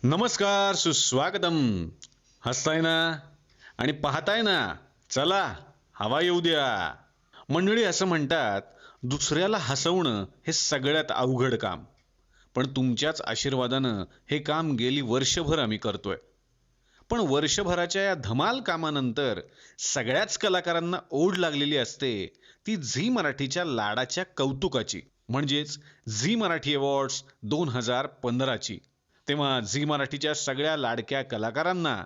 नमस्कार, सुस्वागतम. हसताय ना आणि पाहताय ना. चला हवा येऊ द्या. मंडळी असं म्हणतात, दुसऱ्याला हसवणं हे सगळ्यात अवघड काम. पण तुमच्याच आशीर्वादानं हे काम गेली वर्षभर आम्ही करतोय. पण वर्षभराच्या या धमाल कामानंतर सगळ्याच कलाकारांना ओढ लागलेली असते ती झी मराठीच्या लाडाच्या कौतुकाची, म्हणजेच झी मराठी अवॉर्ड्स 2015ची. तेव्हा झी मराठीच्या सगळ्या लाडक्या कलाकारांना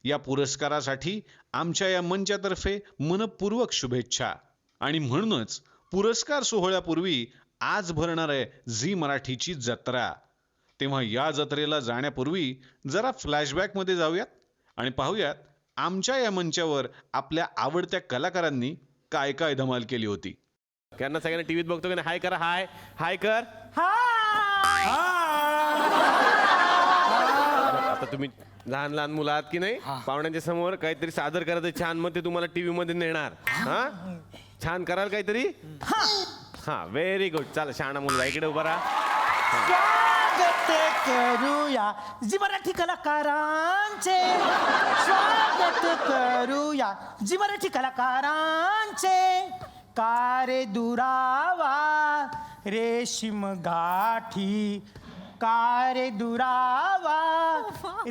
या पुरस्कारासाठी आमच्या या मंचातर्फे मनपूर्वक शुभेच्छा. आणि म्हणूनच पुरस्कार सोहळ्यापूर्वी आज भरणार आहे झी मराठीची जत्रा. तेव्हा या जत्रेला जाण्यापूर्वी जरा फ्लॅशबॅकमध्ये जाऊयात आणि पाहूयात आमच्या या मंचावर आपल्या आवडत्या कलाकारांनी काय काय धमाल केली होती. त्यांना सगळ्यांना टीव्हीत बघतो की नाही, हाय करा, हाय हाय कर. आता तुम्ही लहान लहान मुलं आहात की नाही, पाहुण्यांच्या समोर काहीतरी सादर करायचं छान, मग ते तुम्हाला टीव्ही मध्ये नेणार. हा छान कराल काहीतरी. हा व्हेरी गुड. चला शहाणा मुलगा इकडे उभा राहा. स्वागत करूया जी मराठी कलाकारांचे, स्वागत करूया जी मराठी कलाकारांचे. कारे दुरावा रेशीम गाठी, कारे दुरावा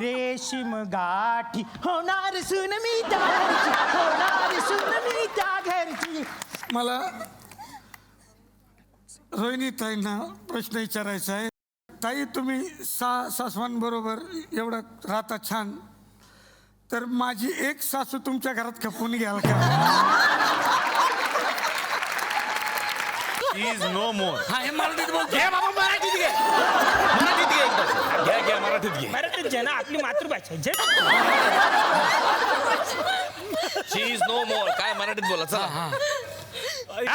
रेशीम गाठी. होणार सुन मी त्या घरची, होणार सुन मी त्या घरची. मला रोहिणी ताईंना प्रश्न विचारायचा आहे. ताई, तुम्ही सासवांबरोबर एवढं राहता छान, तर माझी एक सासू तुमच्या घरात खपून घ्याल का? इज नो मोर. हा, हे मराठीत बोलतो. घे बाबा, मराठीत घे, मराठीत घे एकदा. घ्या घ्या मराठीत घे. मराठीत घे ना, आपली मातृभाषा आहे. शी इज नो मोर. काय मराठीत बोला. चला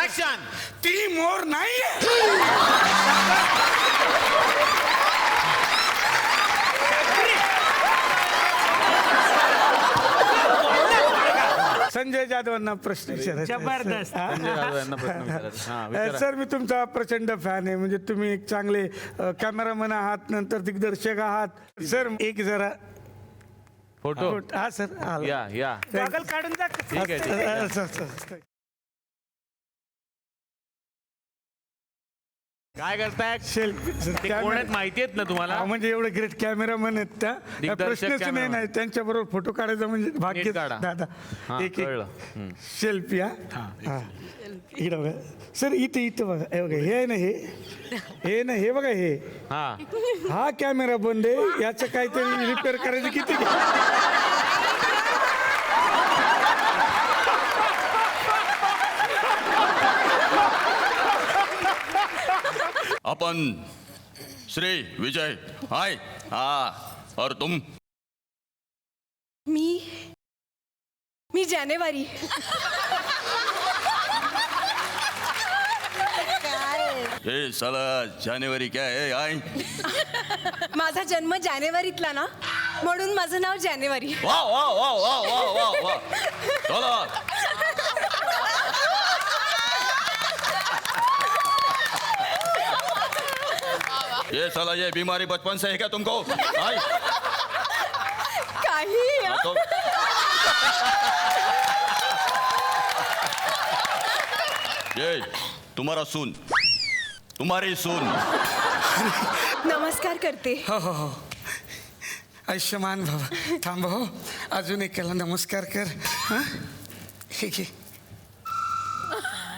ऍक्शन. ती मोर नाहीये. संजय जाधवांना प्रश्न विचारायचा. जबरदस्त. सर, मी तुमचा प्रचंड फॅन आहे. म्हणजे तुम्ही एक चांगले कॅमेरामन आहात, नंतर दिग्दर्शक आहात. सर, एक जरा फोटो. हा सर, या या. गॉगल काढून जा. ठीक आहे. सर. काय करताय? सेल्फी ते कोण आहेत माहिती आहेत ना तुम्हाला? म्हणजे एवढे ग्रेट कॅमेरामॅन आहेत त्या दिग्दर्शक प्रश्नच नाही. cameraman. नाही त्यांच्या बरोबर फोटो काढायचा म्हणजे भाग्य. नीट काढा. दादा हा, एक कळलं. सेल्फी. हा इकडे बघा सर, इथे बघा. हे बघा, हे आहे ना, हे ना, हे बघा, हे हा कॅमेरा बंद आहे. याचं काहीतरी रिपेअर करायचं. किती अपन श्री विजय. हाय. और तुम? मी जानेवारी. ये साला जानेवारी क्या है? हाय. माझा जन्म जानेवारीतला ना, म्हणून माझं नाव जानेवारी. वाह वाह वाह वाह वाह वाह वाह. चलो. ये साला, ये बीमारी बचपन से है क्या तुमको? हाय. काही तो ये तुम्हारा सून, तुम्हारी सून. नमस्कार करते. हो. आयुष्यमान बाबा. थांब हो, अजून एकाला नमस्कार कर. हा, हे घे.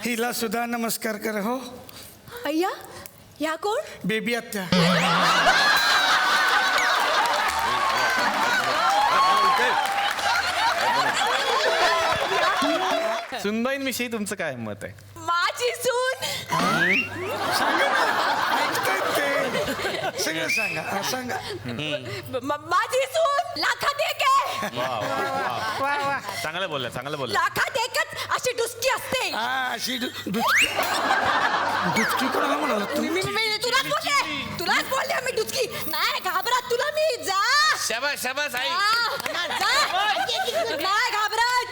हिला सुद्धा नमस्कार कर. हो, अय्या, ह्या कोण? बेबी आत्या. सुनबाईंविषयी तुमचं काय मत आहे? माझी सून. सांगा ना, ऐकतायत ते. सगळं सांगा. माझी सून लाखात एक आहे. चांगलं बोलला. लाखात एकच अशी डुसकी असते. हा, अशी दुचकी कोणाला म्हणाला तुम्ही? मी तुलाच बोलले मी डुसकी. नाही घाबरत तुला मी. जा. शाबास आई. नाही घाबरत.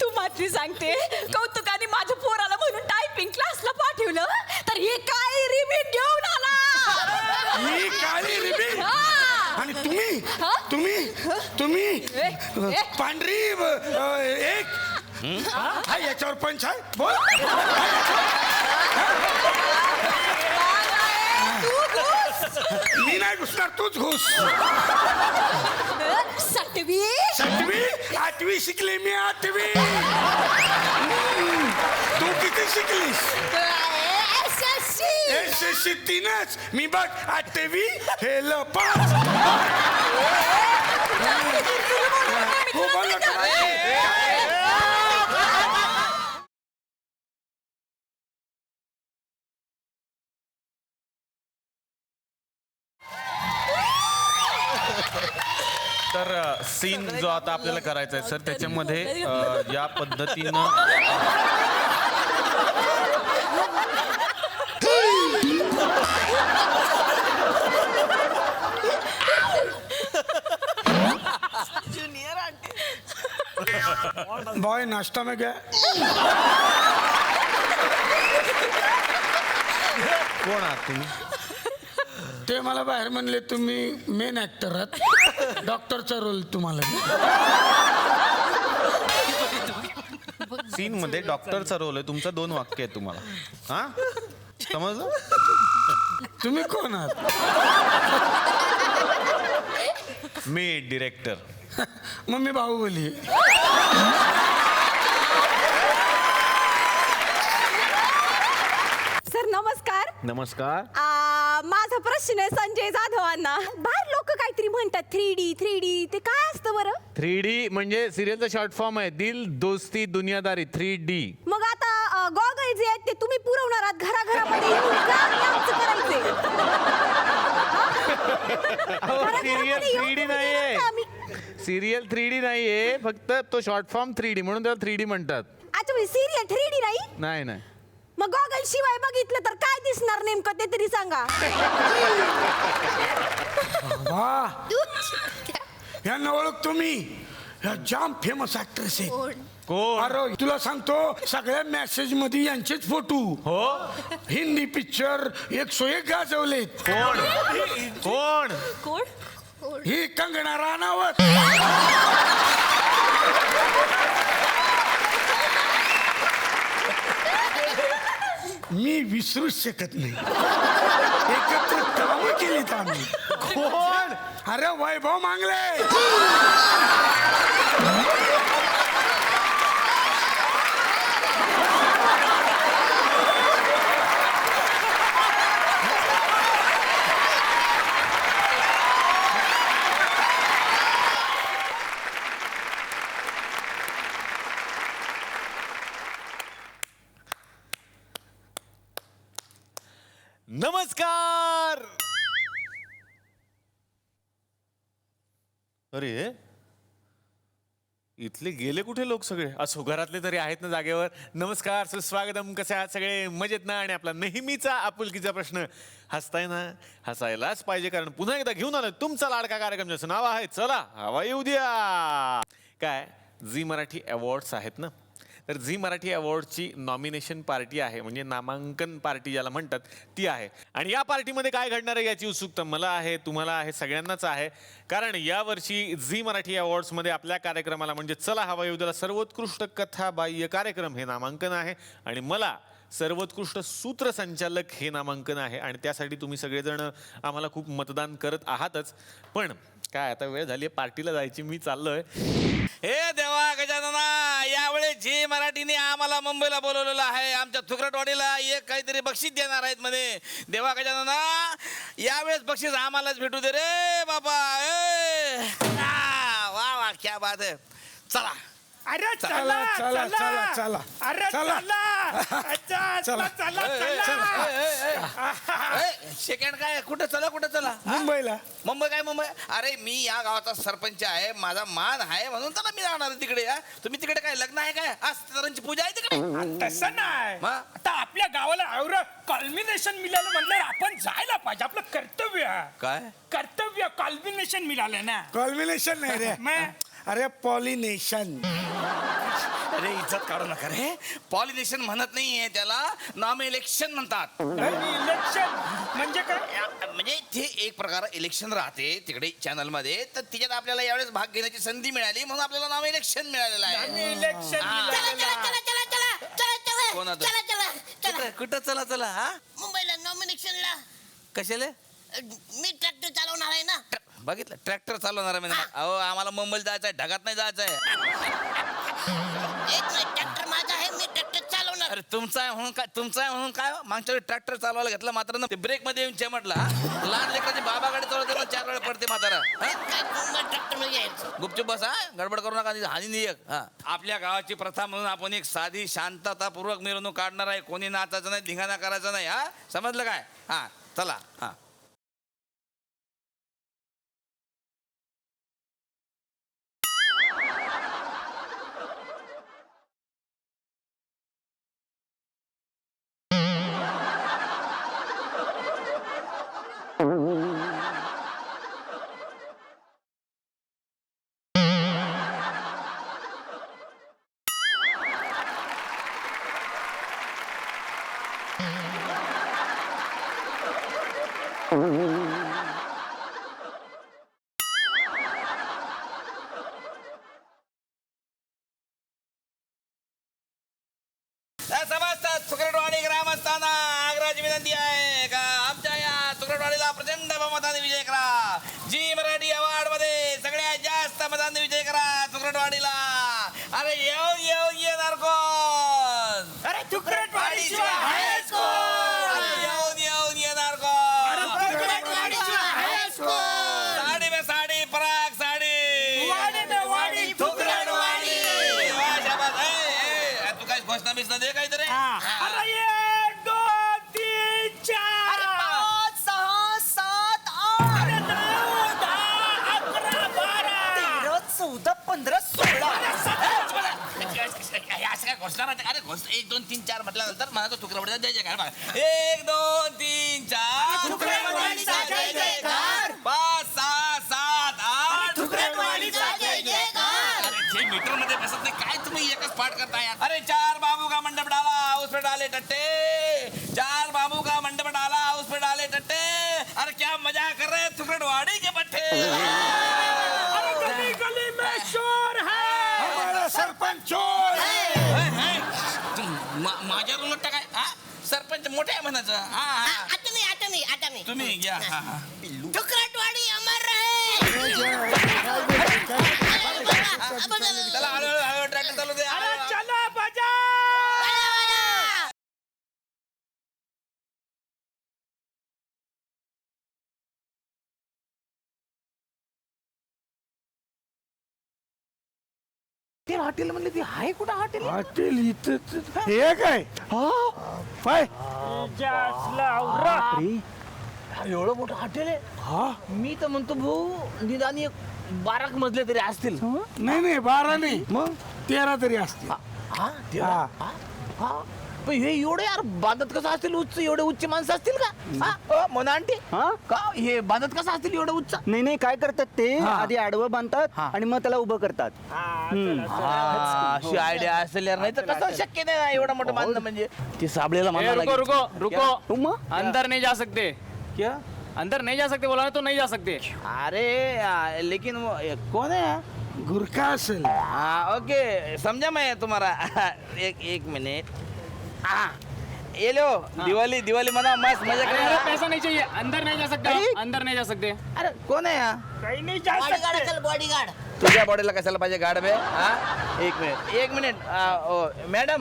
तू मात्री सांगते, कौतुकाने माझ्या पोराला म्हणून टायपिंग क्लासला पाठवलं, तर हे काय रिबीन घेऊन आला. ही काळी रिबीन. हा. आणि तुम्ही तुम्ही ए. पांढरी एक हा याच्यावर पंच आहे बोल मी नाही घुसणार तूच घुस सटवी 8वी शिकले मी 8वी तू किती शिकलीस SSC 3च मी बघ 8वी हेल 5 हो बोल तर सीन जो आता आपल्याला करायचा आहे सर त्याच्यामध्ये या पद्धतीनं बॉय नाश्ता में गया कोण आहात तुम्ही ते मला बाहेर म्हणले तुम्ही मेन ऍक्टर आहात डॉक्टरचा रोल तुम्हाला सीन मध्ये डॉक्टरचा रोल आहे तुमचा 2 वाक्य आहे तुम्हाला हा समजलं तुम्ही कोण आहात मी डिरेक्टर मग मी बाहुबली सर नमस्कार नमस्कार माझा प्रश्न आहे संजय जाधवांना बाहेर लोक काहीतरी म्हणतात 3D ते काय असतं बरं 3D म्हणजे सिरियलचा शॉर्ट फॉर्म आहे दिल दोस्ती दुनियादारी 3D मग आता गॉगल जे आहेत ते तुम्ही पुरवणार आहात घराघरामध्ये येऊन का आणि आमचं करायचंय? सिरियल घराघरामध्ये येऊन 3D तुम्ही नाहीये देणार का आम्ही? सिरियल 3D नाहीये फक्त तो शॉर्ट फॉर्म 3D म्हणून त्याला 3D म्हणतात अच्छा म्हणजे सिरियल 3D नाही नाही नाही मग गॉगल शिवाय बघितलं तर काय दिसणार नेमकं ते तरी सांगा वा यांना ओळख तुम्ही ह्या जाम फेमस ऍक्ट्रेस आहेत कोण अरे तुला सांगतो सगळ्या मेसेज मध्ये यांचेच फोटो हो हिंदी पिक्चर 101 गाजवलेत कोण कोण कोण ही कंगना राणावत मी विसरूच शकत नाही एकत्र काम केलीत आम्ही कोण अरे वैभव मांगले नमस्कार अरे इथले गेले कुठे लोक सगळे असो घरातले तरी आहेत ना जागेवर नमस्कार सुस्वागतम कसे आहात सगळे मजेत ना आणि आपला नेहमीचा आपुलकीचा प्रश्न हसताय ना हसायलाच पाहिजे कारण पुन्हा एकदा घेऊन आलो तुमचा लाडका कार्यक्रम ज्याचं नाव आहे चला हवा येऊ द्या काय झी मराठी अवॉर्ड्स आहेत ना तर झी मराठी अवॉर्डची नॉमिनेशन पार्टी आहे म्हणजे नामांकन पार्टी ज्याला म्हणतात ती आहे आणि या पार्टीमध्ये काय घडणार आहे याची उत्सुकता मला आहे तुम्हाला आहे सगळ्यांनाच आहे कारण यावर्षी झी मराठी अवॉर्ड्समध्ये आपल्या कार्यक्रमाला म्हणजे चला हवा येऊ द्याला सर्वोत्कृष्ट कथा बाह्य कार्यक्रम हे नामांकन आहे आणि मला सर्वोत्कृष्ट सूत्रसंचालक हे नामांकन आहे आणि त्यासाठी तुम्ही सगळेजण आम्हाला खूप मतदान करत आहातच पण काय आता वेळ झाली आहे पार्टीला जायची मी चाललोय हे देवा गजानना यावेळेस झी मराठीने आम्हाला मुंबईला बोलवलेलं आहे आमच्या थुकरटवाडीला एक काहीतरी बक्षीस देणार आहेत मध्ये देवा गजानना यावेळेस बक्षीस आम्हालाच भेटू दे रे बाबा वा वा क्या बात आहे चला अरे चला, चला, चला, चला. अरे चला. चला चला. सेकंड काय कुठं चला मुंबईला मुंबई काय मुंबई अरे मी या गावाचा सरपंच आहे माझा मान आहे म्हणून चला मी जाणार तिकडे या तुम्ही तिकडे काय लग्न आहे काय आज सत्यारांची पूजा आहे तिकडे तसं नाही मग? आता आपल्या गावाला एवढं कॉल्बिनेशन मिळालं म्हणलं आपण जायला पाहिजे आपलं कर्तव्य आहे. काय कर्तव्य कॉल्बिनेशन मिळालं ना कॉल्बिनेशन नाही रे मग? अरे पॉलिनेशन अरे इज्जत काढू नका रे. पॉलिनेशन म्हणत नाहीये त्याला, नाम इलेक्शन म्हणतात. इलेक्शन म्हणजे काय? म्हणजे ते एक प्रकार इलेक्शन राहते तिकडे चॅनल मध्ये, तर तिच्यात आपल्याला यावेळेस भाग घेण्याची संधी मिळाली म्हणून आपल्याला नाम इलेक्शन मिळालेलं आहे. आम्ही इलेक्शन हा. कोणाचं? कुठं चला चला हा मुंबईला नॉमिनेशनला कशाला मी ट्रॅक्टर चालवणार आहे ना. बघितलं ट्रॅक्टर चालवणार आहे म्हणजे. अहो आम्हाला मुंबईला जायचं आहे, ढगात नाही जायचं आहे. एक नाही ट्रॅक्टर माझा आहे, मी ट्रॅक्टर चालवणार. अरे तुमचा आहे म्हणून काय, तुमचा आहे म्हणून काय? मागच्या वेळी ट्रॅक्टर चालवायला घेतला मात्र ना ते ब्रेक मध्ये येऊन चमटला. लहान लेकराची बाबा गाडी चालवते ना 4 वेळा पडते म्हातारा. काय मुंबई ट्रॅक्टर मध्ये यायचं. गुपचूप बसा, गडबड करू नका, हानी नाही एक. हा. आपल्या गावाची प्रथा म्हणून आपण एक साधी शांततापूर्वक मिरवणूक काढणार आहे. कोणी नाचायचं नाही, धिंगाणा करायचा नाही. हा समजलं काय? हा चला. हा समजतात सुकरटवाडी ग्रामस्थांना आग्रहाची विनंती आहे का आमच्या या सुकरटवाडीला प्रचंड बहुमताने विजय करा. जी मराठी अवॉर्ड मध्ये सगळ्यात जास्त मतांनी विजय करा सुकरटवाडीला. अरे येऊन येऊन येणार कोण? अरे तुकडटवाडीशिवाय आहेच कोण? अरे येऊन येऊन येणार कोण? तुकडटवाडीशिवाय आहेच कोण? साडी में साडी पराग साडी वाडी में वाडी तुकडटवाडी. वा, शाबास. तू काय घोषणा बिषणा दे काहीतरी. अरे 1 2 3 4 5 6 7 8 अरे 9 10 11 12 13 14 15 16. असं काय घोषणा राहते? अरे घोषणा 1 2 3 4 म्हटल्यानंतर मला तो तुकडा द्यायचे काय? 1 2 3 4 तुकडटवाडीचा जय जयकार. 5 6 7 8 तुकडटवाडीचा जय जयकार. अरे मीटर मध्ये बसत नाही काय तुम्ही एकच पाठ करताय? अरे 4 बाबू का मंडप डाला उस पे डाले टट्टे. 4 बाबू का मंडप डाला उस पे डाले टट्टे. अरे क्या मजा कर रहे हैं तुकडटवाडी के पट्टे. अरे गली गली में शोर है. हमारा सरपंच चोर है. माझ्यावर उलट काय? हा सरपंच मोठे आहे म्हणायचं. हा हा आता मी तुम्ही घ्या. हा हा तुकडटवाडी अमर रहे. चला हळूहळू ट्रॅक्टर चालू दे. अरे चला बजा. हॉटेल इथं हे काय पाय एवढं मोठं हॉटेल आहे. मी तर म्हणतो भाऊ निदान 12 मजले तरी असतील. नाही नाही 12 नाही मग 13 तरी असते. हा पण हे एवढे यार बांधत कसं असतील उच्च, एवढे उच्च माणसं असतील का? म्हणा आंटी का हे बांधत कसं असतील एवढं उच्च? नाही नाही काय करतात ते आधी आडवं बांधतात आणि मग त्याला उभं करतात. अशी आयडिया असेल यार, नाही तर कसं शक्य नाही ना एवढं मोठं बांधणं म्हणजे. ते साबळेला रुको रुको रुको मग अंदर नहीं जा सकते. क्या अंदर नहीं जा सकते बोला ना, तो नहीं जा सकते. अरे लेकिन वो, कौन है? गुरखा असेल. हाँ ओके समझा मैं तुम्हारा. एक मिनट. ये लो दिवाली दिवाली मना मस्त मजा अरे करेगा. पैसा नहीं चाहिए, अंदर नहीं जा सकते. अरे! अंदर नहीं जा सकते. अरे कोण आहे हा? काही नाही जा बॉडीगार्ड सकते. असेल बॉडीगार्ड. तुझ्या बॉडीला कशाला पाहिजे गाड बे? हा एक मिनिट मॅडम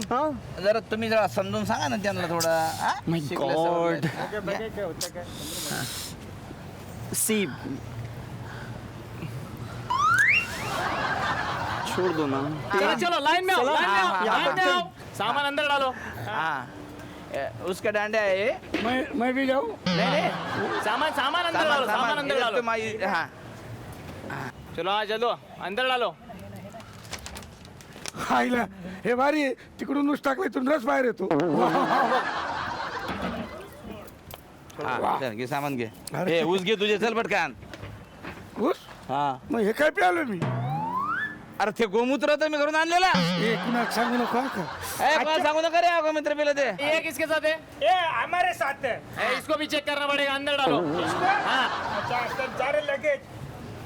जरा तुम्ही जरा समजून सांगा ना त्यांना थोडं. हा? शिकले सवरले. सी छोड़ दो ना. चलो चलो लाइन में आओ, लाइन में आओ, हाँ, लाइन में आओ. सामान अंदर डालो. हाँ उसका डांडा है. मैं भी जाऊ. नहीं सामान सामान अंदर डालो, सामान अंदर डालो. हाँ चलो हाँ चलो अंदर डालो. खायला हे भारी आहे. तिकडूनच टाकलं इथून रस बाहेर येतो. हाँ चल घे सामान घे. हे ऊस घे तुझे चल पटकन. ऊस हा मग हे काय प्यालो मी. अरे ते गोमूत्र तर मी घरून आणलेला. हे कुणाला सांगू नको हा का? कोणाला सांगू नका रे गोमूत्र पिलं ते. ये किसके साथ है? ए हमारे साथ है. इसको भी चेक करना पड़ेगा, अंदर डालो. हाँ अच्छा जा रे लगेच.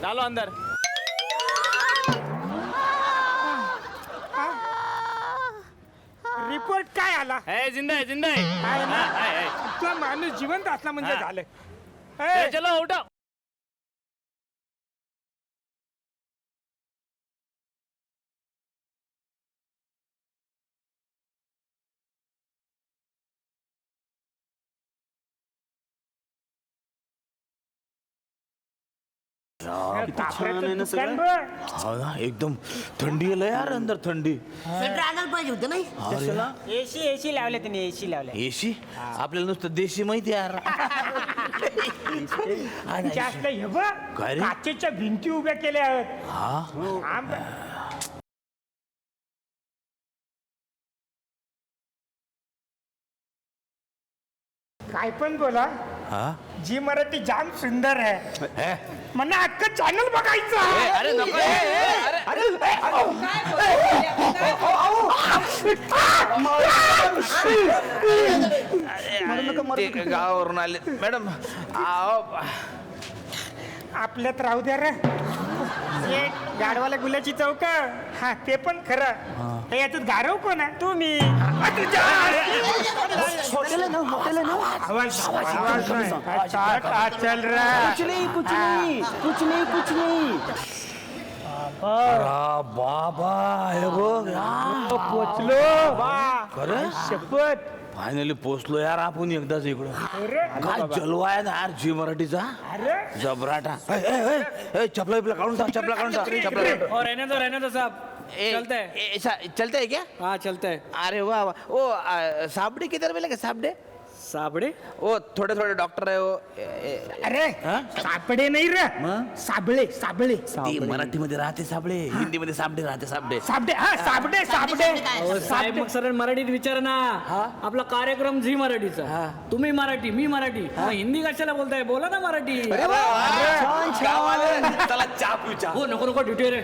डालो अंदर. रिपोर्ट काय आला? जिंदा है, जिंदा है. आहे ना? हाँ, है. तुला माणूस जिवंत असला म्हणजे हा. झालं. चलो उठो. दुकान बघ. एकदम थंडी आहे यार, अंदर थंडी. स्वेटर आणायला पाहिजे होतं नाही. एसी लावले त्यांनी, एसी लावले. एशी आपल्याला नुसतं देशी माहिती यार. जास्त हे बघ, काय रे? काचेच्या भिंती उभ्या केल्या आहेत. हा काय पण बोला, जी मराठी जाम सुंदर आहे. मला अख्खं चॅनल बघायचं आहे. अरे नको गावावरून आले मॅडम. आपल्यात राहू द्या रे. गाडवाला गुलाची चौक, हा ते पण खरं. हे याच्यात गारव कोण आहे? तुम्ही. हॉटेल आहे ना, हॉटेल आहे ना. चल रा. कुछ नहीं कुछ नहीं कुछ नहीं कुछ नहीं. बाबा हे बघ पोचलो. खरं शपथ. फायनली पोचलो यार आपण एकदाच इकडं. काय जलवा आहे ना यार जी मराठीचा. जबराटा. चपला बिपला काढून टाक, चपला काढून टाक, चपला काढून टाक. और रहने दो साहब. चलते हैं. चलते है क्या? हाँ चलते हैं. अरे वाह वाह. ओ साबड़े किधर मिलेगा? साबड़े साबड़े. वो थोड़े थोड़े डॉक्टर है वो. अरे सापडे नाही रे, साबळे साबळे. ती मराठीमध्ये राहते साबळे, हिंदीमध्ये साबडे राहते. साबडे साबडे हा साबडे साबडे. साहेब मग सरळ मराठीत विचार ना. आपला कार्यक्रम झी मराठीचा. तुम्ही मराठी, मी मराठी. मग हिंदी कशाला बोलताय? बोला ना मराठी. चला चहा पिऊ चहा. हो नको नको ड्युटी रे.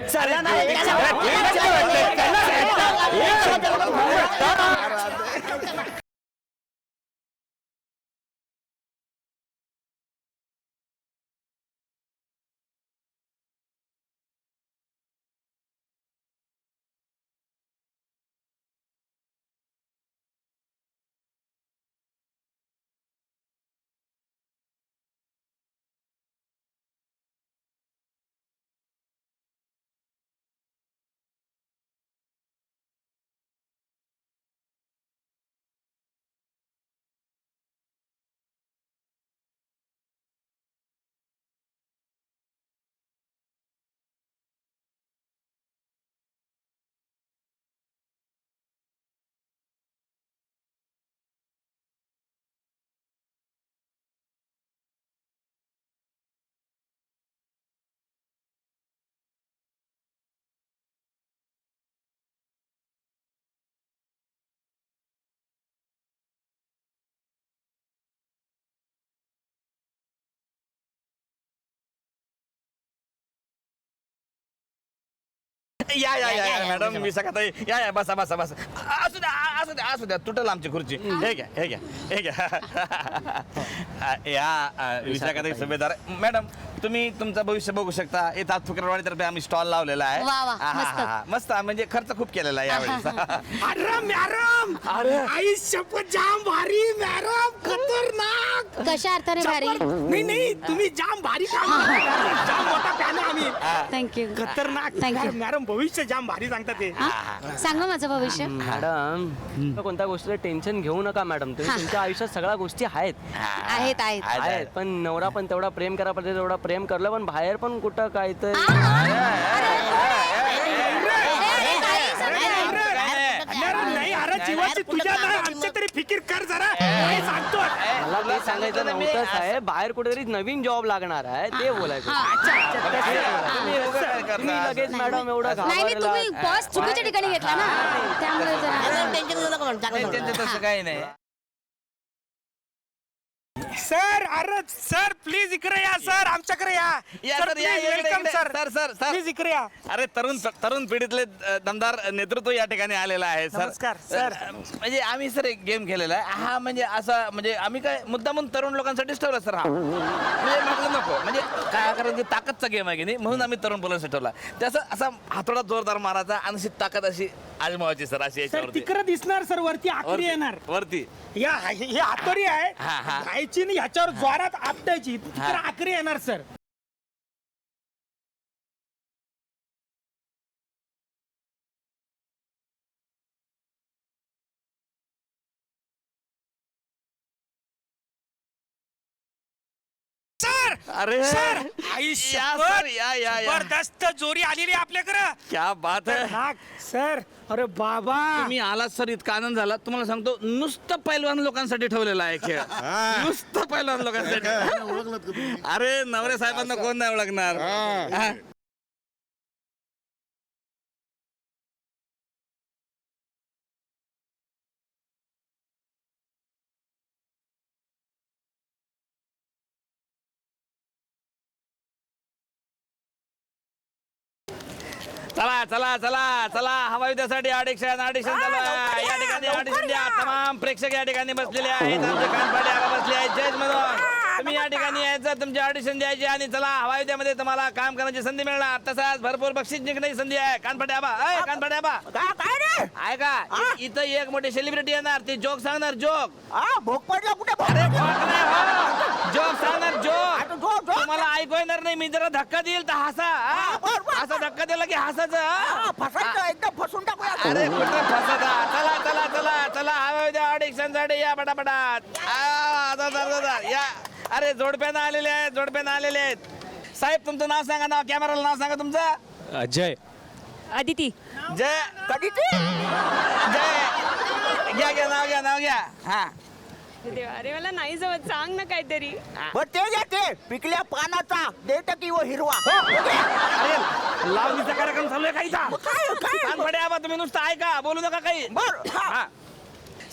या या या मॅडम मी सगळ्यात या या बसा बसा बसा. असू द्या असू द्या असू द्या. तुटल आमची खुर्ची. हे घ्या हे घ्या हे घ्या. या विशाखाताई सुभेदार मॅडम, तुम्ही तुमचं भविष्य बघू शकता. येतात फुकरवाडीतर्फे आम्ही स्टॉल लावलेला आहे. वा, वा, हा, मस्त. हा, हा. मस्त म्हणजे खर्च खूप केलेला आहे यावेळेस. अरे मॅडम, आई शपथ जाम भारी मॅडम, खतरनाक. कशा अर्थाने भारी? नाही नाही, तुम्ही जाम भारी काम करता. जाम मोठा फॅन आहे आम्ही. थँक्यू. खतरनाक. Thank you. मॅडम भविष्य जाम भारी सांगतात ते. सांगा माझं भविष्य. मॅडम कोणत्या गोष्टीचं टेन्शन घेऊ नका मॅडम. तुम्ही तुमच्या आयुष्यात सगळ्या गोष्टी आहेत. आहेत आहेत. आहेत पण नवरा पण तेवढा प्रेम करा पाहिजे तेवढा प्रेम करलं, पण बाहेर पण कुठं काय तर नाही अरे जीवाची तुझ्या नाही आमच्या तरी फिकीर कर जरा. काय सांगतो मला ते सांगायचं नव्हतं साहेब. बाहेर कुठेतरी नवीन जॉब लागणार आहे ते बोलायचं. तुम्ही लगेच मॅडम एवढं नाही नाही, तुम्ही बॉस चुकीच्या ठिकाणी घेतला ना, त्यामुळे जरा त्यांचं तसं काही नाही. सर अरे सर प्लीज इकडे या सर आमच्याकडे या या सर सर, या, प्लीज इकडे, वेलकम इकडे. Sir sir, sir, sir. Please इकडे या अरे तरुण पिढीतले दमदार नेतृत्व या ठिकाणी आलेलं आहे सर. नमस्कार, सर. म्हणजे आम्ही सर एक गेम केलेला आहे हा, म्हणजे असा म्हणजे आम्ही काय मुद्दामून तरुण लोकांसाठीच ठेवला सर हा. म्हणजे म्हटलं नको म्हणजे काय कारण की ताकदचा गेम आहे की नाही, म्हणून आम्ही तरुण मुलांसाठी ठेवला. त्याचा असा हातोडा जोरदार मारायचा आणि अशी ताकद अशी आजमावायची सर अशी सर याच्यावरती तिकडे दिसणार सर वरती आखरी येणार वरती. या हे हातोरी आहे हा, हा. घ्यायची आणि ह्याच्यावर जोरात आपटायची तिकडे आखरी येणार सर. सर अरे सर या सर या या या जबरदस्त जोरी आलेली आपल्याकडे क्या बात आहे. सर अरे बाबा तुम्ही आलात सर इतका आनंद झाला तुम्हाला सांगतो नुसतं पैलवान लोकांसाठी ठेवलेला आहे खेळ नुसतं पैलवान लोकांसाठी. अरे नवरे साहेबांना कोण नाही ओळखणार. हा. चला चला चला चला हवायुद्धासाठी ऑडिशन चालू आहे. या ठिकाणी ऑडिशन द्या. तमाम प्रेक्षक या ठिकाणी बसलेले आहेत. आमचे कानफाडे आबा बसले आहेत जज म्हणून. तुम्ही या ठिकाणी यायचं तुमचे ऑडिशन द्यायचे आणि चला हवायुद्धामध्ये तुम्हाला काम करण्याची संधी मिळणार. तसाच भरपूर बक्षीस जिंकण्याची संधी आहे. कानफाडे आबा कानफाडे आबा आहे का इथं एक मोठे सेलिब्रिटी येणार ते जोक सांगणार जोक. भोग पडला कुठे अरे जोक नाही हो जोक सांगणार जोक. तुम्हाला ऐकू येणार नाही मी जरा धक्का देईल तर हसा. असा धक्का दिला की हसायचं. फसायचं एकदम फसून टाकूया. अरे कुठे फसता. चला चला चला चला हवायुद्धा ऑडिशन साठी या पटापटात. या अरे जोडप्यानं आलेले आहेत साहेब तुमचं नाव सांगा. नाव कॅमेराला नाव सांगा तुमचं. अजय अदिती जय कधी ते जय घ्या नाव घ्या हा. अरे मला नाही जवळ सांग ना काहीतरी. बर ते घ्या ते पिकल्या पानाचा देत की व हिरवा. अरे लावणीचा कार्यक्रम चालू आहे काहीचा. काय कानफडे आबा तुम्ही नुसतं ऐका बोलू नका काही. बर हा.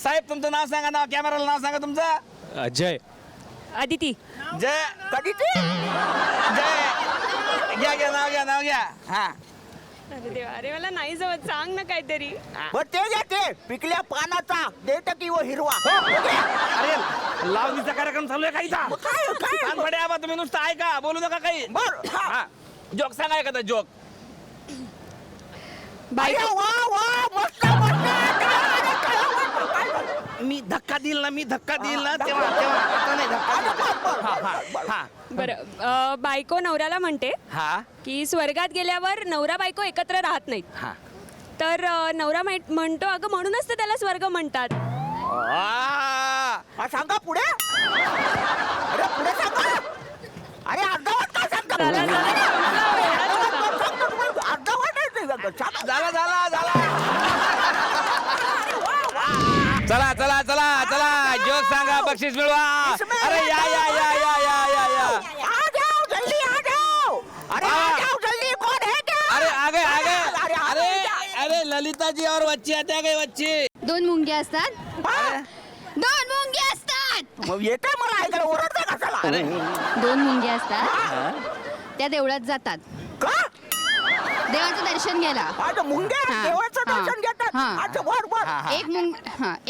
साहेब तुमचं नाव सांगा. नाव कॅमेराला नाव सांगा तुमचं. अजय अदिती जय कधी ते जय घ्या नाव घ्या हा. अरे मला नाही जवळ सांग ना काहीतरी. बर ते घ्या ते पिकल्या पानाचा देत की व हिरवा. अरे लावणीचा कार्यक्रम चालू आहे काहीचा. कानफडे आबा तुम्ही नुसतं ऐका बोलू नका काही. बर हा. जोक सांगा एखादा जोक. बायको वा वा मस्त मी धक्का देईल ना तेव्हा आता नाही धक्का. हा बरं बायको नवऱ्याला म्हणते हा की स्वर्गात गेल्यावर नवरा बायको एकत्र राहत नाहीत. हा. तर नवरा म्हणतो अगं म्हणूनच तर त्याला स्वर्ग म्हणतात. सांगा पुढे. अरे पुढे सांगा. अरे अर्धवट काय सांगता चला, अर्धवट चला चला चला चला जोक सांगा बक्षीस मिळवा. अरे या या या या या या या आ जाओ जल्दी आ जाओ. अरे आ जाओ जल्दी कौन है क्या. अरे आगे अरे ललिता जी और बच्ची आते हैं बच्ची. 2 मुंग्या असतात. 2 मुंग्या असतात. मग येते मला ऐकायला ओरडता कशाला. 2 मुंग्या असतात त्या देवळात जातात का देवाचं दर्शन घ्यायला. आता मुंग्या हा, देवाचं हा, दर्शन घेतात. हा. अच्छा बर बर.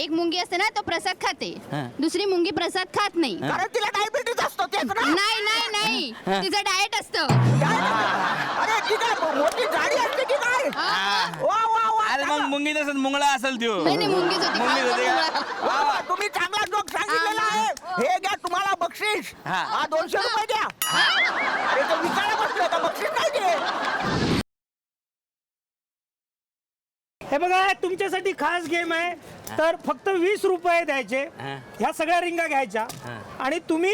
एक मुंगी असते ना तो प्रसाद खाते. दुसरी मुंगी प्रसाद खात नाही. कारण तिला डायबिटीज असतो तेच ना. नाही तिचं डाएट असतं. अरे ती काय मोठी गाडी असते की काय. वा वा वा. अरे मग मुंगी नसेल मुंगळा असेल त्यो. नाही मुंगीच होती. मुंगीच होती का? वा, वा, तुम्ही चांगला जोक सांगितलेला आहे. हे घ्या तुम्हाला बक्षीस. हा. हा 200 रुपये द्या. अरे तो विकायला बसलो का बक्षीस नाही दे. हे बघा तुमच्यासाठी खास गेम आहे. तर फक्त 20 रुपये द्यायचे. ह्या सगळ्या रिंगा घ्यायच्या आणि तुम्ही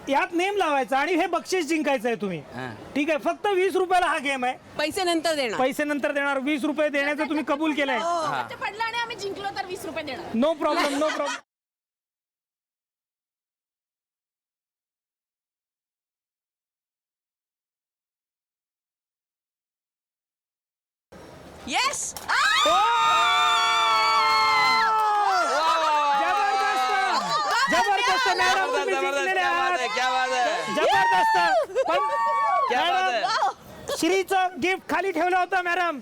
यात नेम लावायचा आणि हे बक्षीस जिंकायचं आहे तुम्ही. ठीक आहे फक्त 20 रुपयाला हा गेम आहे. पैसे नंतर देणार. पैसे नंतर देणार. 20 रुपये देण्याचं तुम्ही कबूल केलंय. पडलं आणि आम्ही जिंकलो तर 20 रुपये देणार. No problem. येस जबरदस्त मॅडम तुम्ही जिंकलेले क्या बात आहात है, क्या बात है. जबरदस्त पण क्या बात है. मॅडम श्रीचं गिफ्ट खाली ठेवलं होतं मॅडम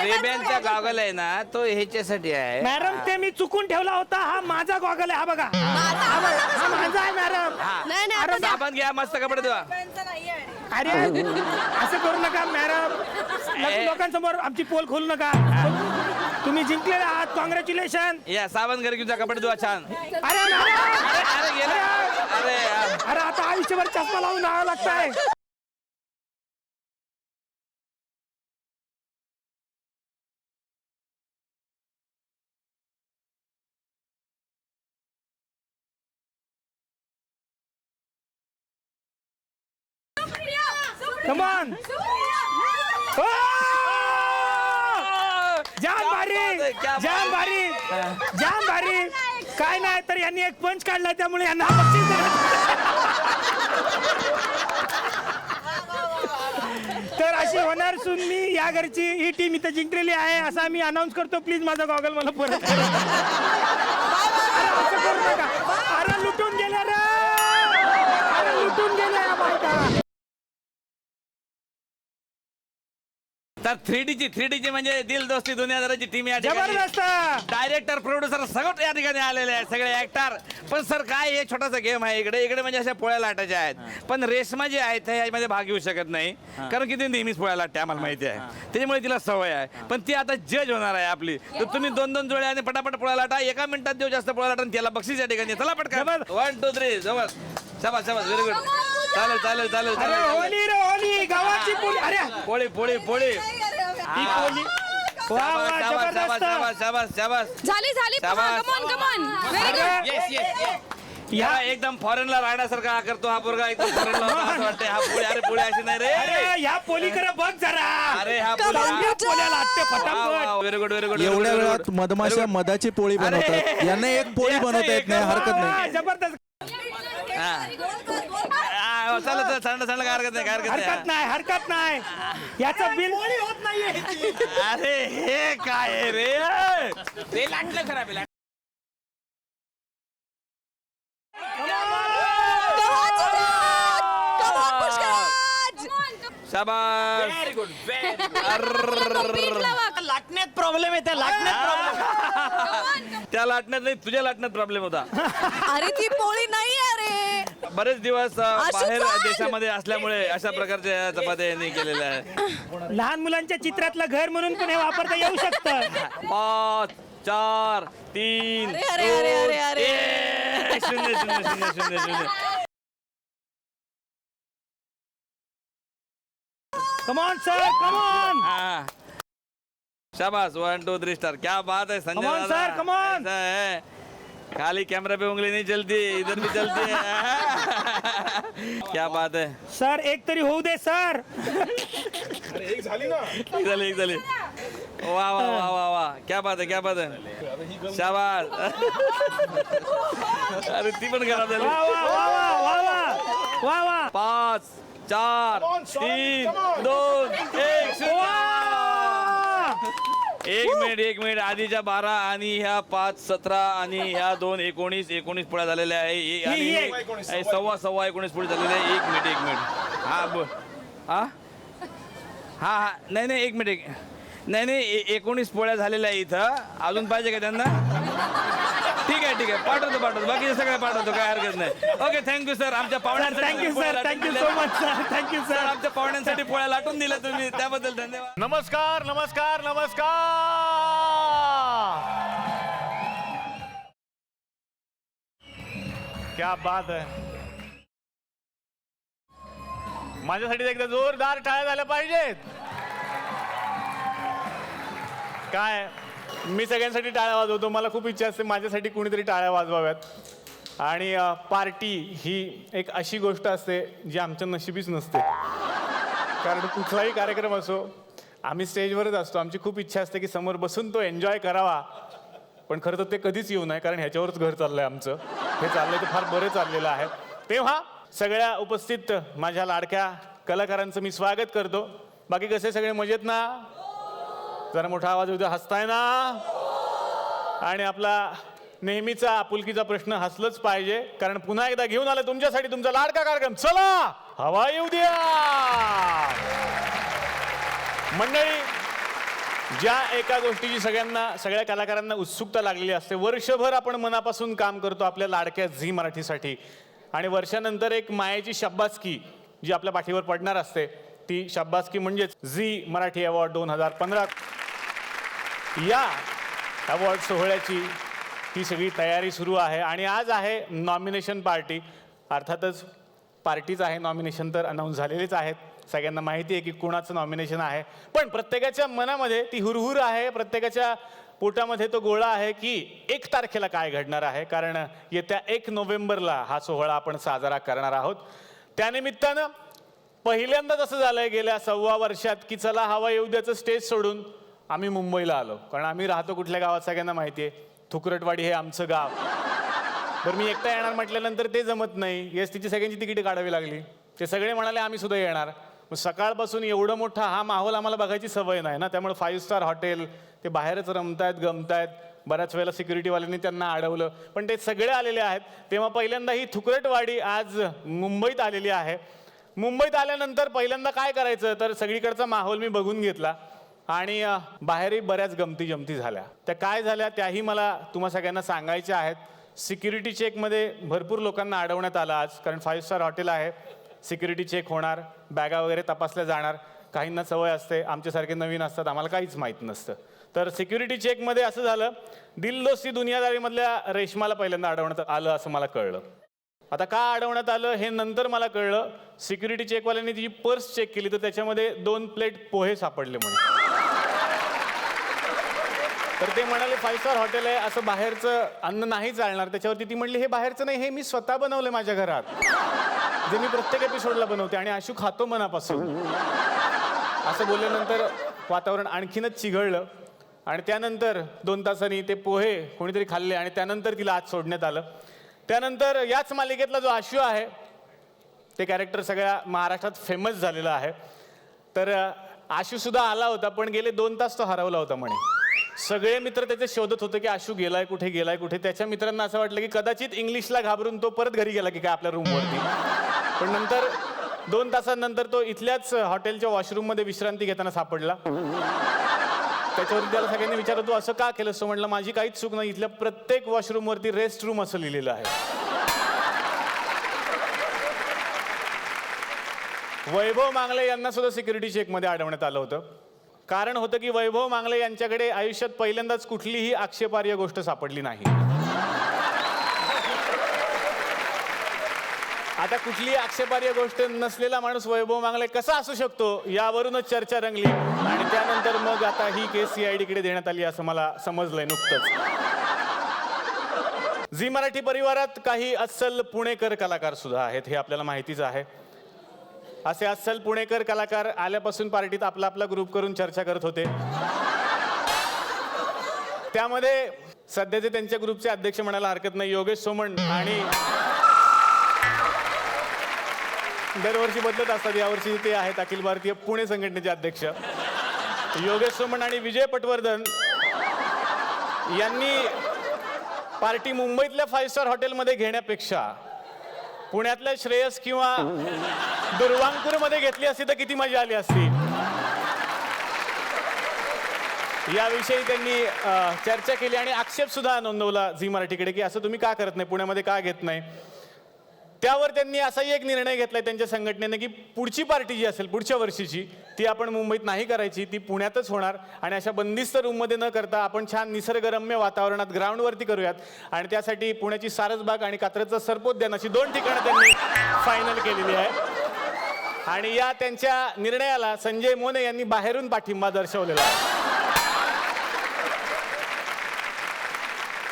रेबॅनचा गॉगल आहे ना तो ह्याच्यासाठी आहे. मॅडम ते मी चुकून ठेवला होता हा माझा गॉगल आहे हा बघा हा माझा आहे मॅडम अरे साबण घ्या मस्त कपडे धुवा. अरे असं करू नका मॅडम लोकांसमोर आमची पोल खोलू नका तुम्ही जिंकलेले आहात कॉंग्रॅच्युलेशन या साबण घरी घेऊन जा कपडे धुवा छान. अरे मॅडम अरे गेलं. अरे यार. अरे आता आयुष्यभर चष्मा लावून राहावं लागतंय Come on! Oh! जाम भारी जाम भारी जाम भारी काय नाही तर यांनी एक पंच काढला त्यामुळे यांना बक्षीस तर अशी होणार सून मी या घरची ही टीम इथं जिंकलेली आहे असा मी अनाऊन्स करतो प्लीज माझा गॉगल मला परत करा. अरे असं करू नका अरे लुटून गेल्या रे अरे लुटून गेल्या या बायका तर 3D म्हणजे दिल दोस्ती दुनियादाराची टीम या ठिकाणी जबरदस्त डायरेक्टर प्रोड्युसर सगळं या ठिकाणी आलेले आहेत सगळे ऍक्टर. पण सर काय हे छोटासा गेम आहे इकडे म्हणजे अशा पोळ्या लाटायच्या आहेत पण रेशमा जी आहे त्या यामध्ये भाग घेऊ शकत नाही कारण की ती नेहमीच पोळ्या लाटते आम्हाला माहिती आहे त्याच्यामुळे तिला सवय आहे पण ती आता जज होणार आहे आपली. तर तुम्ही 2-2 जोड्या आणि पटापट पोळ्या लाटा एका मिनिटात देऊ जास्त पोळ्या लाटा आणि त्याला बक्षीस या ठिकाणी चला पटकन 1 2 3 जवळ शाबास शाबास व्हेरी गुड. चालेल चालेल चालेल अरे चालेल होली रे होली गावाची पोळी अरे पोळी पोळी पोळी ही पोळी वा वा शाबास शाबास जबरदस्त शाबास शाबास शाबास झाली शाबास. Come on very good. या एकदम फॉरेनला राहण्यासारखा हा करतो हा पोरगा एकदम फॉरेनला होता असं वाटतंय हा पोळी अरे पोळी अशी नाही रे. अरे या पोलीकडे बघ जरा अरे हा चांगल्या पोळ्या लागते फटाफट व्हेरी गुड व्हेरी गुड. एवढ्या वेळात मधमाशा मधाची पोळी बनवतात यांना एक पोळी बनवता येत नाही हरकत वा, नाही. जबरदस्त चला चला थंड थंड काय हरकत नाही काय हरकत नाही हरकत नाही याचं बिल होत नाहीये अरे हे काय रे ते लाटलं खराब आहे. शाबास लाटण्यात प्रॉब्लेम येते त्या लाटण्यात नाही तुझ्या लाटण्यात प्रॉब्लेम होता. अरे ती पोळी नाही अरे बरेच दिवस बाहेर चाल. देशामध्ये असल्यामुळे अशा प्रकारच्या चपात्या यांनी केलेल्या आहे. लहान मुलांच्या चित्रातलं घर म्हणून पण हे वापरता येऊ शकतं 5 4 3 अरे, अरे, अरे, अरे. 1 शून्य शून्य शून्य शून्य शून्य. कमॉन सर कमॉन हाँ. शाबाश 1 2 3 स्टार क्या बात है संजय Come on, दादा. sir, come on. ऐसा है खाली कैमरा पे उंगली नहीं चलती इधर भी चलती है. क्या बात है सर एक तरी होऊ दे सर एक झाली वाह वाह वाह वाह वाह क्या बात है शाबाश. अरे ती पण खराब झाली. वा वा वा वा वा वा वा 5 4 3 2 1 एक मिनिट आधीच्या 12 आणि ह्या 5 17 आणि ह्या 2 19 पोळ्या झालेल्या आहे आणि सव्वा 19 पोळी झालेल्या आहे. एक मिनिट हा बोल हा हा नाही एक मिनिट नाही 19 पोळ्या झालेल्या आहे इथं अजून पाहिजे का त्यांना. ठीक आहे पाठवतो बाकीचे सगळे पाठवतो काय हरकत नाही. ओके थँक्यू सर आमच्या thank you sir thank you so much sir thank you sir sir आमच्या पाहुण्यांसाठी पोळ्या लाटून दिल्या तुम्ही त्याबद्दल धन्यवाद. नमस्कार नमस्कार नमस्कार. क्या बात है. माझ्यासाठी एकदा जोरदार टाळ्या झाल्या पाहिजेत. काय मी सगळ्यांसाठी टाळ्या वाजवतो मला खूप इच्छा असते माझ्यासाठी कोणीतरी टाळ्या वाजवाव्यात आणि पार्टी ही एक अशी गोष्ट असते जी आमच्या नशिबीच नसते कारण कुठलाही कार्यक्रम असो आम्ही स्टेजवरच असतो आमची खूप इच्छा असते की समोर बसून तो एन्जॉय करावा पण खरं तर ते कधीच येऊ नये कारण ह्याच्यावरच घर चाललंय आमचं हे चाललंय ते फार बरं चाललेलं आहे. तेव्हा सगळ्या उपस्थित माझ्या लाडक्या कलाकारांचं मी स्वागत करतो. बाकी कसे सगळे मजेत ना जरा मोठा आवाज होता हसताय ना आणि आपला नेहमीचा आपुलकीचा प्रश्न हसलंच पाहिजे, कारण पुन्हा एकदा घेऊन आलं तुमच्यासाठी तुमचा लाडका कार्यक्रम, चला हवा येऊ द्या. मंडळी, ज्या एका गोष्टीची सगळ्या कलाकारांना उत्सुकता लागलेली असते, वर्षभर आपण मनापासून काम करतो आपल्या लाडक्या झी मराठीसाठी, आणि वर्षानंतर एक मायेची शाब्बासकी जी आपल्या पाठीवर पडणार असते, ती शाब्बासकी म्हणजेच झी मराठी अवॉर्ड 2015. या अवॉर्ड सोहळ्याची ही सगळी तयारी सुरू आहे आणि आज आहे नॉमिनेशन पार्टी. अर्थातच पार्टीच आहे, नॉमिनेशन तर अनाऊन्स झालेलेच आहेत, सगळ्यांना माहिती आहे की कोणाचं नॉमिनेशन आहे. पण प्रत्येकाच्या मनामध्ये ती हुरहुर आहे, प्रत्येकाच्या पोटामध्ये तो गोळा आहे की 1 तारखेला काय घडणार आहे, कारण येत्या 1 नोव्हेंबरला हा सोहळा आपण साजरा करणार आहोत. त्यानिमित्तानं पहिल्यांदाच असं झालंय गेल्या 1.25 वर्षात की चला हवा येऊ द्याचं स्टेज सोडून आम्ही मुंबईला आलो, कारण आम्ही राहतो कुठल्या गावात सगळ्यांना माहिती आहे, थुकरटवाडी हे आमचं गाव. बरं, मी एकटा येणार म्हटल्यानंतर ते जमत नाही, एसटीची सगळ्यांची तिकीट काढावी लागली. ते सगळे म्हणाले आम्ही सुद्धा येणार. मग सकाळपासून एवढं मोठा हा माहोल आम्हाला बघायची सवय नाही ना, त्यामुळे 5 स्टार हॉटेल ते बाहेरच रमतायत गमतायत. बऱ्याच वेळेला सिक्युरिटीवाल्यांनी त्यांना अडवलं, पण ते सगळे आलेले आहेत. तेव्हा पहिल्यांदा ही थुकरटवाडी आज मुंबईत आलेली आहे. मुंबईत आल्यानंतर पहिल्यांदा काय करायचं, तर सगळीकडचा माहोल मी बघून घेतला आणि बाहेरही बऱ्याच गमती जमती झाल्या. त्या काय झाल्या त्याही मला तुम्हा सगळ्यांना सांगायच्या आहेत. सिक्युरिटी चेकमध्ये भरपूर लोकांना अडवण्यात आलं आज, कारण 5 स्टार हॉटेल आहे, सिक्युरिटी चेक होणार, बॅगा वगैरे तपासल्या जाणार. काहींना सवय असते, आमच्यासारखे नवीन असतात, आम्हाला काहीच माहीत नसतं. तर सिक्युरिटी चेकमध्ये असं झालं, दिल दोस्ती दुनियादारीमधल्या रेशमाला पहिल्यांदा अडवण्यात आलं असं मला कळलं. आता का अडवण्यात आलं हे नंतर मला कळलं. सिक्युरिटी चेकवाल्यांनी तिची पर्स चेक केली तर त्याच्यामध्ये 2 प्लेट पोहे सापडले म्हणून. तर ते म्हणाले 5 स्टार हॉटेल आहे, असं बाहेरचं अन्न नाही चालणार. त्याच्यावरती ती म्हणली हे बाहेरचं नाही, हे मी स्वतः बनवलं माझ्या घरात, जे मी प्रत्येक एपिसोडला बनवते आणि आशू खातो मनापासून. असं बोलल्यानंतर वातावरण आणखीनच चिघळलं आणि त्यानंतर 2 तासांनी ते पोहे कोणीतरी खाल्ले आणि त्यानंतर तिला आत सोडण्यात आलं. त्यानंतर याच मालिकेतला जो आशू आहे ते कॅरेक्टर सगळ्या महाराष्ट्रात फेमस झालेलं आहे. तर आशू सुद्धा आला होता, पण गेले 2 तास तो हरवला होता म्हणे. सगळे मित्र त्याचे शोधत होते की आशू गेलाय कुठे गेलाय कुठे. त्याच्या मित्रांना असं वाटलं की कदाचित इंग्लिशला घाबरून तो परत घरी गेला की काय आपल्या रूमवरती. पण नंतर 2 तासांनंतर तो इथल्याच हॉटेलच्या वॉशरूममध्ये विश्रांती घेताना सापडला. त्याच्यावरती त्याला सगळ्यांनी विचारलं तू असं का केलंस. तो म्हटलं माझी काहीच चूक नाही, इथल्या प्रत्येक वॉशरूमवरती रेस्ट रूम असं लिहिलेलं आहे. वैभव मांगले यांना सुद्धा सिक्युरिटी चेकमध्ये अडवण्यात आलं होतं. कारण होतं की वैभव मांगले यांच्याकडे आयुष्यात पहिल्यांदाच कुठलीही आक्षेपार्ह गोष्ट सापडली नाही. आता कुठलीही आक्षेपार्ह गोष्ट नसलेला माणूस वैभव मांगले कसा असू शकतो यावरूनच चर्चा रंगली आणि त्यानंतर मग आता ही केस CID कडे देण्यात आली असं मला समजलंय नुकतंच. झी मराठी परिवारात काही अस्सल पुणेकर कलाकार सुद्धा आहेत, हे आपल्याला माहितीच आहे. असे अस्सल पुणेकर कलाकार आल्यापासून पार्टीत आपला आपला ग्रुप करून चर्चा करत होते. त्यामध्ये सध्याचे त्यांच्या ग्रुपचे अध्यक्ष म्हणायला हरकत नाही, योगेश सोमण, आणि दरवर्षी बदलत असतात, यावर्षी ते आहेत अखिल भारतीय पुणे संघटनेचे अध्यक्ष योगेश सोमण आणि विजय पटवर्धन यांनी पार्टी मुंबईतल्या 5 स्टार हॉटेलमध्ये घेण्यापेक्षा पुण्यातल्या श्रेयस किंवा दुर्वांकूरमध्ये घेतली असती तर किती मजा आली असती. याविषयी त्यांनी चर्चा केली आणि आक्षेप सुद्धा नोंदवला झी मराठीकडे की असं तुम्ही का करत नाही, पुण्यामध्ये का घेत नाही. त्यावर त्यांनी असाही एक निर्णय घेतलाय त्यांच्या संघटनेने की पुढची पार्टी जी असेल पुढच्या वर्षीची ती आपण मुंबईत नाही करायची, ती पुण्यातच होणार आणि अशा बंदिस्त रूममध्ये न करता आपण छान निसर्गरम्य वातावरणात ग्राउंडवरती करूयात. आणि त्यासाठी पुण्याची सारसबाग आणि कात्रजचं सर्पोद्यान अशी 2 ठिकाणं त्यांनी फायनल केलेली आहे. आणि या त्यांच्या निर्णयाला संजय मोने यांनी बाहेरून पाठिंबा दर्शवलेला आहे.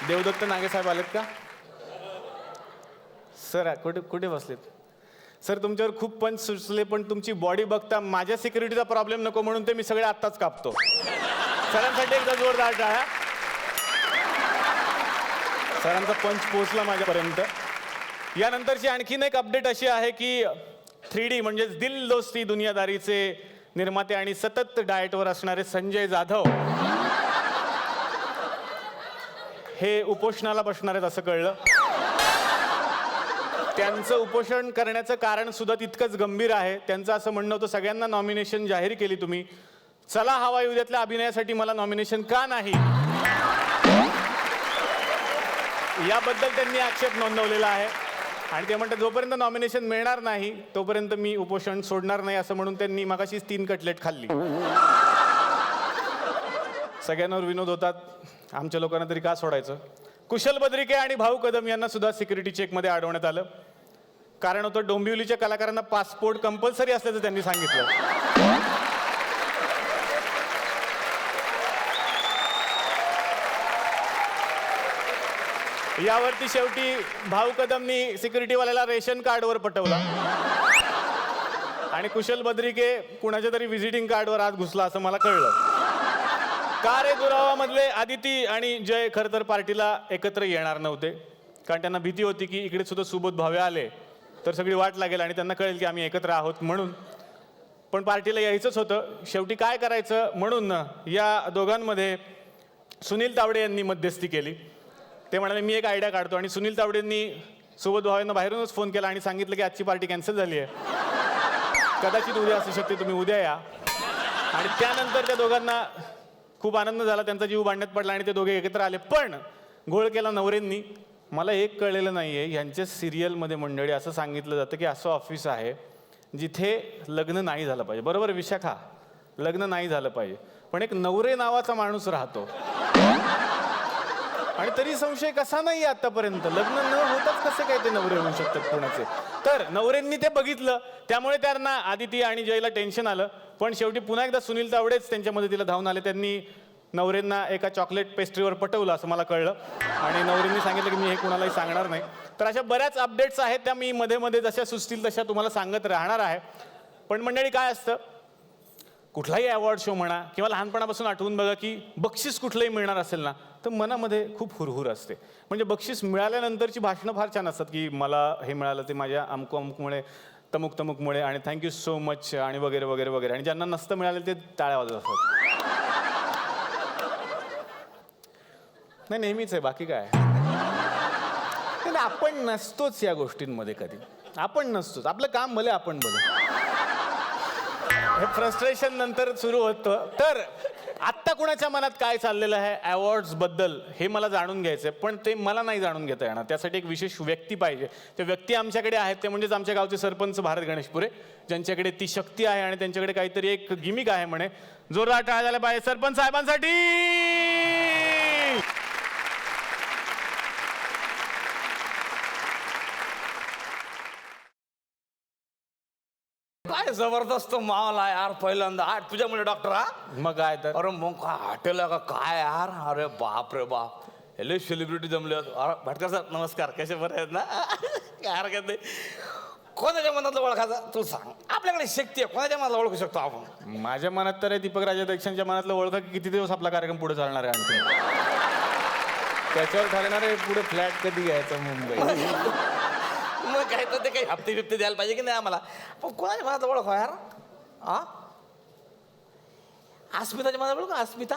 देवदत्त नागेसाहेब आलेत का सर? कुठे बसलेत सर? तुमच्यावर खूप पंच सुचले पण तुमची बॉडी बघता माझ्या सिक्युरिटीचा प्रॉब्लेम नको म्हणून ते मी सगळे आत्ताच कापतो. सरांसाठी एकदा जोरदार टाळ्या. सरांचा पंच पोहोचला माझ्यापर्यंत. यानंतरची आणखीन एक अपडेट अशी आहे की 3D म्हणजेच दिल दोस्ती दुनियादारीचे निर्माते आणि सतत डाएटवर असणारे संजय जाधव हे उपोषणाला बसणार आहेत असं कळलं. त्यांचं उपोषण करण्याचं कारण सुद्धा तितकंच गंभीर आहे. त्यांचं असं म्हणणं होतं, सगळ्यांना नॉमिनेशन जाहीर केली तुम्ही, चला हवा येऊ द्यातल्या अभिनयासाठी मला नॉमिनेशन का नाही, याबद्दल त्यांनी आक्षेप नोंदवलेला आहे. आणि ते म्हणतात जोपर्यंत नॉमिनेशन मिळणार नाही तोपर्यंत मी उपोषण सोडणार नाही, असं म्हणून त्यांनी मगाशीच 3 कटलेट खाल्ली. सगळ्यांवर विनोद होतात, आमच्या लोकांना तरी का सोडायचं. कुशल बद्रिके आणि भाऊ कदम यांना सुद्धा सिक्युरिटी चेकमध्ये अडवण्यात आलं. कारण होतं डोंबिवलीच्या कलाकारांना पासपोर्ट कंपल्सरी असल्याचं त्यांनी सांगितलं. यावरती शेवटी भाऊ कदमनी सिक्युरिटीवाल्याला रेशन कार्डवर पटवला आणि कुशल बद्रिके कुणाच्या तरी व्हिजिटिंग कार्डवर आत घुसला असं मला कळलं. का रे दुरावामधले आदिती आणि जय खरं तर पार्टीला एकत्र येणार नव्हते, कारण त्यांना भीती होती की इकडे सुद्धा सुबोध भावे आले तर सगळी वाट लागेल आणि त्यांना कळेल की आम्ही एकत्र आहोत म्हणून. पण पार्टीला यायचंच होतं. शेवटी काय करायचं म्हणून या दोघांमध्ये सुनील तावडे यांनी मध्यस्थी केली. ते म्हणाले मी एक आयडिया काढतो, आणि सुनील तावडेंनी सुबोध भावेंना बाहेरूनच फोन केला आणि सांगितलं की आजची पार्टी कॅन्सल झाली आहे, कदाचित उद्या असू शकते, तुम्ही उद्या या. आणि त्यानंतर त्या दोघांना खूप आनंद झाला, त्यांचा जीव बांधण्यात पडला आणि ते दोघे एकत्र आले. पण घोळ केला नवरेंनी. मला एक कळलेलं नाही आहे, ह्यांच्या सिरियलमध्ये मंडळी असं सांगितलं जातं की असं ऑफिस आहे जिथे लग्न नाही झालं पाहिजे. बरोबर विशाखा, लग्न नाही झालं पाहिजे, पण एक नवरे नावाचा माणूस राहतो आणि तरी संशय कसा नाही आतापर्यंत, लग्न न होताच कसे काय ते नवरे होऊ शकतात कोणाचे. तर नवरेंनी ते बघितलं, त्यामुळे त्यांना आदिती आणि जयला टेन्शन आलं. पण शेवटी पुन्हा एकदा सुनील तावडेच त्यांच्या मदतीला धावून आले. त्यांनी नवरेंना एका चॉकलेट पेस्ट्रीवर पटवलं असं मला कळलं, आणि नवरेंनी सांगितलं की मी हे कुणालाही सांगणार नाही. तर अशा बऱ्याच अपडेट्स आहेत, त्या मी मध्ये मध्ये जशा सुचतील तशा तुम्हाला सांगत राहणार आहे. पण मंडळी काय असतं, कुठलाही अवॉर्ड शो म्हणा किंवा लहानपणापासून आठवून बघा की बक्षीस कुठलंही मिळणार असेल ना तर मनामध्ये खूप हुरहुर असते. म्हणजे बक्षीस मिळाल्यानंतरची भाषणं फार छान असतात की मला हे मिळालं ते माझ्या अमुक अमुकमुळे, तमुक तमुकमुळे, आणि थँक्यू सो मच आणि वगैरे वगैरे वगैरे. आणि ज्यांना नसतं मिळालं ते टाळ्या वाजवत असतात. नाही, नेहमीच आहे, बाकी काय. आपण नसतोच या गोष्टींमध्ये, कधी आपण नसतोच. आपलं काम भले आपण भले, हे फ्रस्ट्रेशन नंतर सुरू होतं. तर आत्ता कुणाच्या मनात काय चाललेलं आहे अवॉर्ड्स बद्दल हे मला जाणून घ्यायचं आहे, पण ते मला नाही जाणून घेता येणार. त्यासाठी एक विशेष व्यक्ती पाहिजे. ते व्यक्ती आमच्याकडे आहेत, ते म्हणजेच आमच्या गावचे सरपंच भारत गणेशपुरे, ज्यांच्याकडे ती शक्ती आहे आणि त्यांच्याकडे काहीतरी एक गिमिक आहे म्हणे. जोरदार टाळ्या झाल्या पाहिजे सरपंच साहेबांसाठी. काय जबरदस्त माल आहे यार, पहिल्यांदा हाट तुझ्यामुळे डॉक्टर. हा मग काय तर, अरे मग काय हॉटेल का काय यार, अरे बाप रे बाप, हेले सेलिब्रिटी जमले. अरे भटकर सर नमस्कार, कसे बरे आहेत ना? काय हरकत नाही. कोणाच्या मनातलं ओळखायचं तू सांग, आपल्याकडे शक्ती आहे, कोणाच्या मनातलं ओळखू शकतो आपण. माझ्या मनात तर आहे दीपक राजाध्यक्षांच्या मनातलं ओळखा की किती दिवस आपला कार्यक्रम पुढे चालणार आहे, आणखी त्याच्यावर ठरणार आहे पुढे फ्लॅट कधी घ्यायचा मुंबई. मग काय तर ते काही हप्ते बिप्ते द्यायला पाहिजे की नाही आम्हाला. पण कोणाच्या मनात ओळख यार? हा, अस्मिताच्या मनात ओळख, अस्मिता.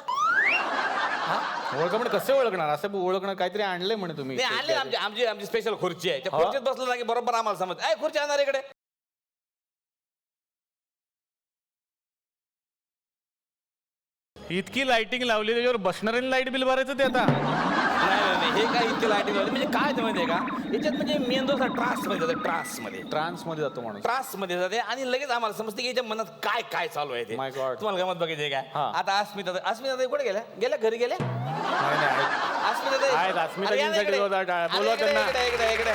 ओळख म्हणजे कसे ओळखणार, असं ओळखणं काहीतरी आणलंय म्हणे तुम्ही. नाही आणले, आमची आमची आमची स्पेशल खुर्ची आहे, त्या खुर्चीत बसलं ना की बरोबर आम्हाला समज आहे खुर्ची आणणार इकडे. इतकी लाइटिंग लावली, त्याच्यावर बसणाऱ्यांनी लाईट बिल भरायचं ते आता. नाही हे काय इतकी लाईटिंग म्हणजे काय ते माहिती आहे का, याच्यात म्हणजे मेंदू असा ट्रान्समध्ये जाते, ट्रान्समध्ये जातो माणूस, ट्रान्समध्ये जाते आणि लगेच आम्हाला समजते की याच्या मनात काय काय चालू आहे ते. My God. तुम्हाला गमत बघायची काय. आता अस्मिता कुठे गेल्या घरी गेल्या. नाही नाही आहेत, अस्मिताजींसाठी जोरदार टाळ्या. बोलवा त्यांना. इकडे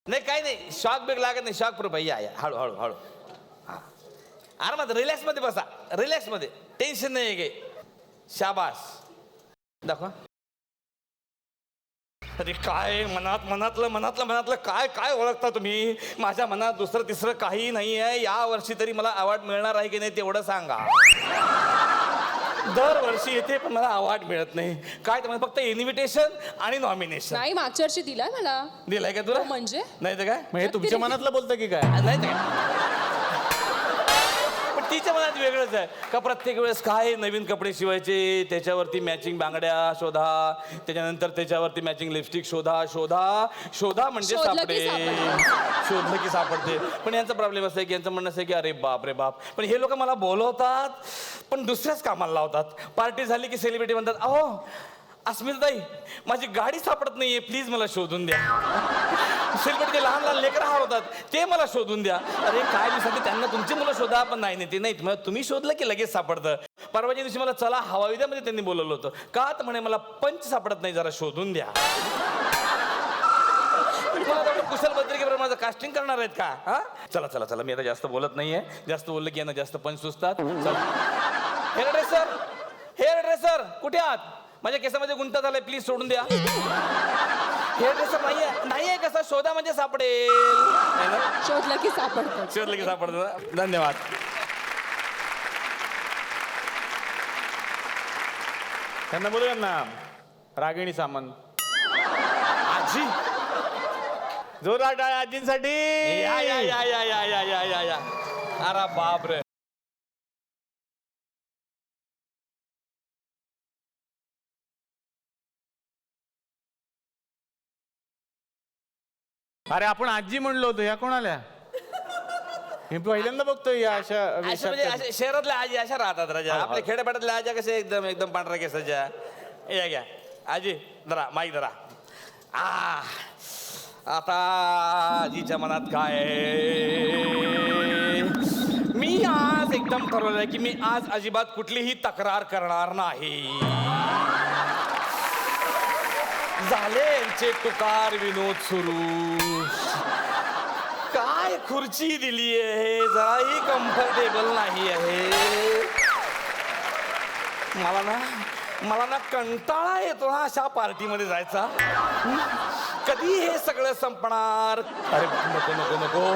नाही काही नाही, शॉक बिक लागत नाही, शॉक प्रूफ या हळू हळू हळू. हा आरामात रिलॅक्स मध्ये बसा, रिलॅक्स मध्ये, टेन्शन नाही गे. शाबास दाखवा. अरे काय मनातलं काय काय ओळखता तुम्ही. माझ्या मनात दुसरं तिसरं काही नाही आहे. या वर्षी तरी मला अवॉर्ड मिळणार आहे की नाही तेवढं सांगा. दरवर्षी येते पण मला अवॉर्ड मिळत नाही. काय तर फक्त इन्व्हिटेशन आणि नॉमिनेशन. नाही, मागच्या वर्षी दिलाय मला. दिलाय का तुला? म्हणजे नाही तर काय, हे तुमच्या मनातलं बोलतं की काय? नाही तर काय. तिच्या मनात वेगळंच आहे का प्रत्येक वेळेस काय नवीन कपडे शिवायचे, त्याच्यावरती मॅचिंग बांगड्या शोधा, त्याच्यानंतर त्याच्यावरती मॅचिंग लिपस्टिक शोधा शोधा शोधा म्हणजे शोधलं की सापडे, शोधलं की सापडते. पण यांचा प्रॉब्लेम असं आहे की यांचं म्हणणं असं आहे की अरे बाप रे बाप, पण हे लोक मला बोलवतात पण दुसऱ्याच कामाला लावतात. पार्टी झाली की सेलिब्रिटी म्हणतात अहो अस्मिताताई माझी गाडी सापडत नाहीये, प्लीज मला शोधून द्या. सेलिब्रिटी लहान लहान लेकरं हरवतात, ते मला शोधून द्या. अरे काय मी सांगते त्यांना तुमची मुलं शोधा, पण नाही ते नाही, तुम्ही शोधलं की लगेच सापडतं. परवाच्या दिवशी मला चला हवाविद्यामध्ये त्यांनी बोलवलं होतं, का तर म्हणे मला पंच सापडत नाही, जरा शोधून द्या. मला तेवढं कुशल पत्रिकेबरोबर माझं कास्टिंग करणार आहेत का? हा चला चला चला, मी आता जास्त बोलत नाहीये, जास्त बोललं की यांना जास्त पंच सुचतात. हेअर ड्रेसर, हेअर ड्रेसर कुठे आहात? माझ्या केसामध्ये गुंता झालाय, प्लीज सोडून द्या. हेअर ड्रेसर नाहीये कसा, शोधा म्हणजे सापडेल. शोधलं की सापडतं. शोधलं की सापडतं. धन्यवाद. त्यांना बोलूया ना रागिणी सामंत. आजी जोरदार टाळ्या आजींसाठी. या या या या या या या या या. अरे बाप रे. अरे आपण आजी म्हणलो होतो, या कोण आल्या? मी पहिल्यांदा बघतोय या अशा अशा वेशात. म्हणजे अशा शहरातल्या आजी अशा राहतात राजा. आपल्या खेड्यापाड्यातल्या आज्या कशा एकदम एकदम पांढऱ्या केसाच्या. या घ्या आजी, जरा माईक जरा. आता आजीच्या मनात काय आहे? मी आज एकदम ठरवलंय की मी आज अजिबात कुठलीही तक्रार करणार नाही. झाले यांचे तुकार विनोद सुरू. काय खुर्ची दिली आहे, जराही कम्फर्टेबल नाही आहे. मला ना कंटाळा येतो ना अशा पार्टीमध्ये जायचा. कधी हे सगळं संपणार? अरे नको नको नको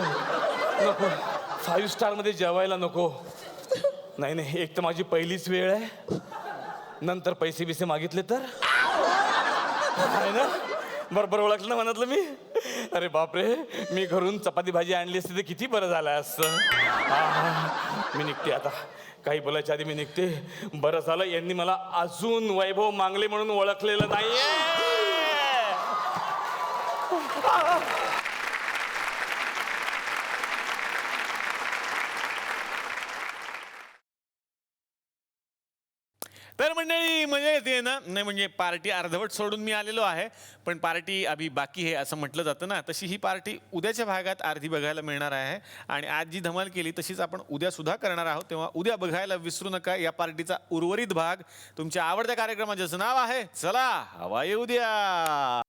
नको, 5 स्टार मध्ये जेवायला नको. नाही नाही, एक तर माझी पहिलीच वेळ आहे, नंतर पैसे बिसे मागितले तर आहे ना. बरोबर ओळखलं ना मनातलं मी. अरे बापरे, मी घरून चपाती भाजी आणली असती तर किती बरं झालं असतं. मी निघते आता, काही बोलायच्या आधी मी निघते. बरं झालं यांनी मला अजून वैभव मांगले म्हणून ओळखलेलं नाहीये. तर मंडळी मजा येते ना. नाही म्हणजे पार्टी अर्धवट सोडून मी आलेलो आहे, पण पार्टी अभी बाकी आहे असं म्हटलं जातं ना. तशी ही पार्टी उद्याच्या भागात अर्धी बघायला मिळणार आहे. आणि आज जी धमाल केली तशीच आपण उद्या सुद्धा करणार आहोत. तेव्हा उद्या बघायला विसरू नका या पार्टीचा उर्वरित भाग. तुमच्या आवडत्या कार्यक्रमाचं नाव आहे चला हवा येऊ द्या.